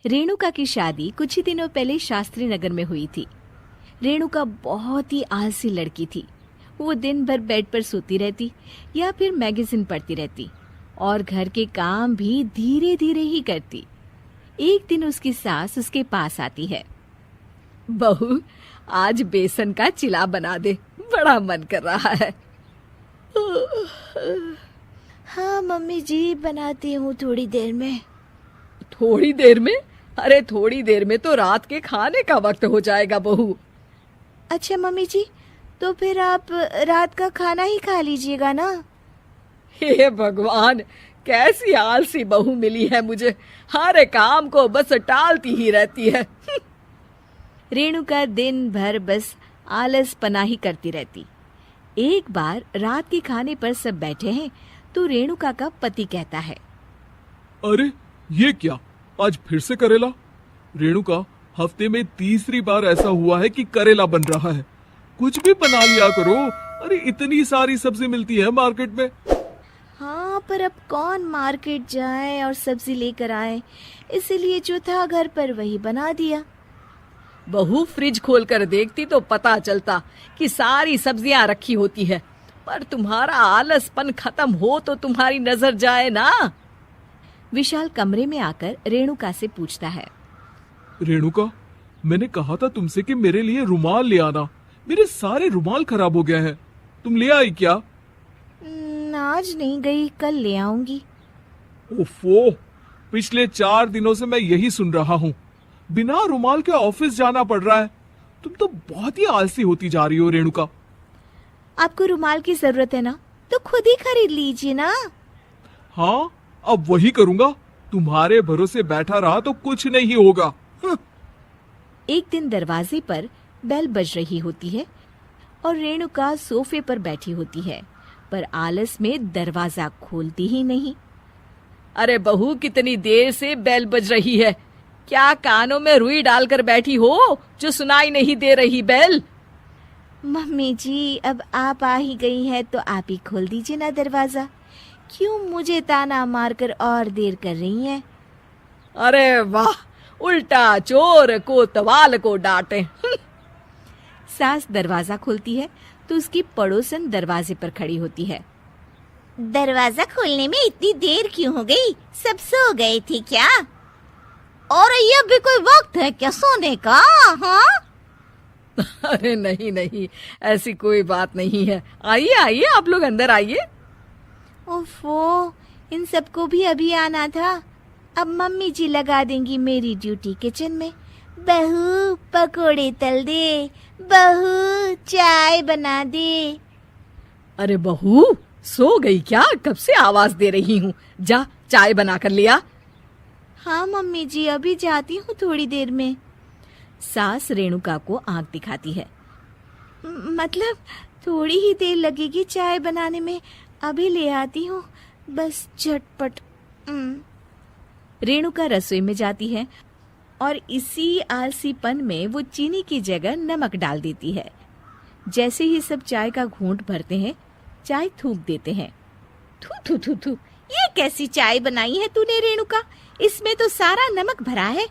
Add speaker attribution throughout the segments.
Speaker 1: रेणुका की शादी कुछ ही दिनों पहले शास्त्री नगर में हुई थी। रेणुका बहुत ही आलसी लड़की थी। वो दिन भर बेड पर सोती रहती या फिर मैगजीन पढ़ती रहती और घर के काम भी धीरे धीरे ही करती। एक दिन उसकी सास उसके पास आती है। बहू, आज बेसन का चिला बना दे, बड़ा मन कर रहा है।
Speaker 2: हाँ मम्मी जी, बनाती हूँ थोड़ी देर में।
Speaker 1: थोड़ी देर में? अरे थोड़ी देर में तो रात के खाने का वक्त हो जाएगा बहू।
Speaker 2: अच्छा मम्मी जी, तो फिर आप रात का खाना ही खा लीजिएगा ना।
Speaker 1: हे भगवान, कैसी आलसी बहू मिली है मुझे, हर काम को बस टालती ही रहती है। रेणुका दिन भर बस आलस पना ही करती रहती। एक बार रात के खाने पर सब बैठे हैं तो रेणुका का पति कहता है,
Speaker 3: अरे ये क्या, आज फिर से करेला? रेणुका, हफ्ते में तीसरी बार ऐसा हुआ है कि करेला बन रहा है। कुछ भी बना लिया करो। अरे इतनी सारी सब्जी मिलती है मार्केट में।
Speaker 2: हाँ, पर अब कौन मार्केट जाए और सब्जी लेकर आए, इसीलिए जो था घर पर वही बना दिया।
Speaker 1: बहू, फ्रिज खोल कर देखती तो पता चलता कि सारी सब्जियां रखी होती है, पर तुम्हारा आलसपन खत्म हो तो तुम्हारी नजर जाए ना। विशाल कमरे में आकर रेणुका से पूछता है,
Speaker 3: रेणुका, मैंने कहा था तुमसे कि मेरे लिए रुमाल ले आना। मेरे सारे रुमाल खराब हो गए हैं। तुम ले आई क्या?
Speaker 2: आज नहीं गई, कल ले आऊंगी।
Speaker 3: ओफो, पिछले 4 दिनों से मैं यही सुन रहा हूँ। बिना रुमाल के ऑफिस जाना पड़ रहा है। तुम तो बहुत ही आलसी होती जा रही हो रेणुका।
Speaker 2: आपको रुमाल की जरूरत है ना, तो खुद ही खरीद लीजिए ना।
Speaker 3: हाँ, अब वही करूंगा। तुम्हारे भरोसे बैठा रहा तो कुछ नहीं होगा।
Speaker 1: एक दिन दरवाजे पर बेल बज रही होती है और रेणुका सोफे पर बैठी होती है, पर आलस में दरवाजा खोलती ही नहीं। अरे बहू, कितनी देर से बेल बज रही है? क्या कानों में रुई डालकर बैठी हो जो सुनाई नहीं दे रही बेल?
Speaker 2: मम्मी जी, अब आप आ ही गई हैं तो आप ही खोल दीजिए ना दरवाजा। क्यों मुझे ताना मारकर और देर कर रही हैं?
Speaker 1: अरे वाह, उल्टा चोर को तवाल को डांटे। सास दरवाजा खोलती है तो उसकी पड़ोसन दरवाजे पर खड़ी होती है।
Speaker 2: दरवाजा खोलने में इतनी देर क्यों हो गई? सब सो गए थे क्या? और ये भी कोई वक्त है क्या सोने का? हाँ?
Speaker 1: अरे नहीं नहीं, ऐसी कोई बात नहीं है। आइए आइए, आप लोग अंदर आइए।
Speaker 2: ओफो, इन सबको भी अभी आना था। अब मम्मी जी लगा देंगी मेरी ड्यूटी किचन में। बहू, पकोड़े तल दे, बहू चाय बना दे।
Speaker 1: अरे बहू, सो गई क्या? कब से आवाज दे रही हूँ, जा चाय बना कर लिया।
Speaker 2: हाँ मम्मी जी, अभी जाती हूँ थोड़ी देर में।
Speaker 1: सास रेणुका को आंख दिखाती है।
Speaker 2: मतलब थोड़ी ही देर लगेगी चाय बनाने में, अभी ले आती हूँ, बस झटपट।
Speaker 1: रेणुका रसोई में जाती है और इसी आलसीपन में वो चीनी की जगह नमक डाल देती है। जैसे ही सब चाय का घूंट भरते हैं, चाय थूक देते हैं।
Speaker 2: थू थू थू थू, ये कैसी चाय बनाई है तूने रेणुका? इसमें तो सारा नमक भरा है।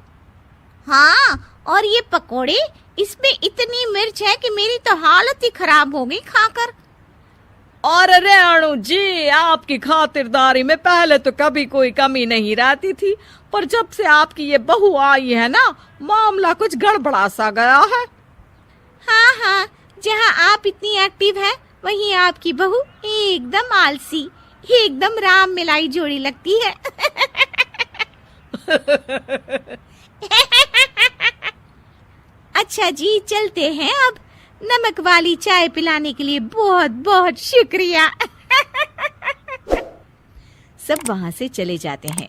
Speaker 2: हाँ, और ये पकोड़े, इसमें इतनी मिर्च है कि मेरी तो हालत ही खराब हो गई खाकर।
Speaker 1: और रेणु जी, आपकी खातिरदारी में पहले तो कभी कोई कमी नहीं रहती थी, पर जब से आपकी ये बहू आई है ना, मामला कुछ गड़बड़ा सा गया है।
Speaker 2: हाँ हाँ, जहाँ आप इतनी एक्टिव हैं, वहीं आपकी बहू एकदम आलसी, एकदम राम मिलाई जोड़ी लगती है। अच्छा जी, चलते हैं अब। नमक वाली चाय पिलाने के लिए बहुत बहुत शुक्रिया।
Speaker 1: सब वहाँ से चले जाते हैं।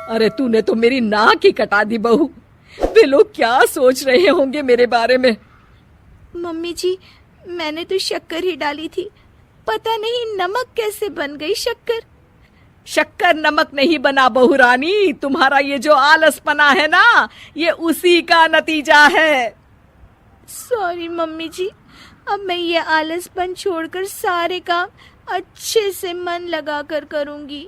Speaker 1: अरे तूने तो मेरी नाक ही कटा दी बहू। वे लोग क्या सोच रहे होंगे मेरे बारे में?
Speaker 2: मम्मी जी, मैंने तो शक्कर ही डाली थी, पता नहीं नमक कैसे बन गई शक्कर।
Speaker 1: शक्कर नमक नहीं बना बहू रानी, तुम्हारा ये जो आलसपना है ना, ये उसी का नतीजा है।
Speaker 2: सॉरी मम्मी जी, अब मैं ये आलसपन छोड़कर सारे काम अच्छे से मन लगाकर करूंगी।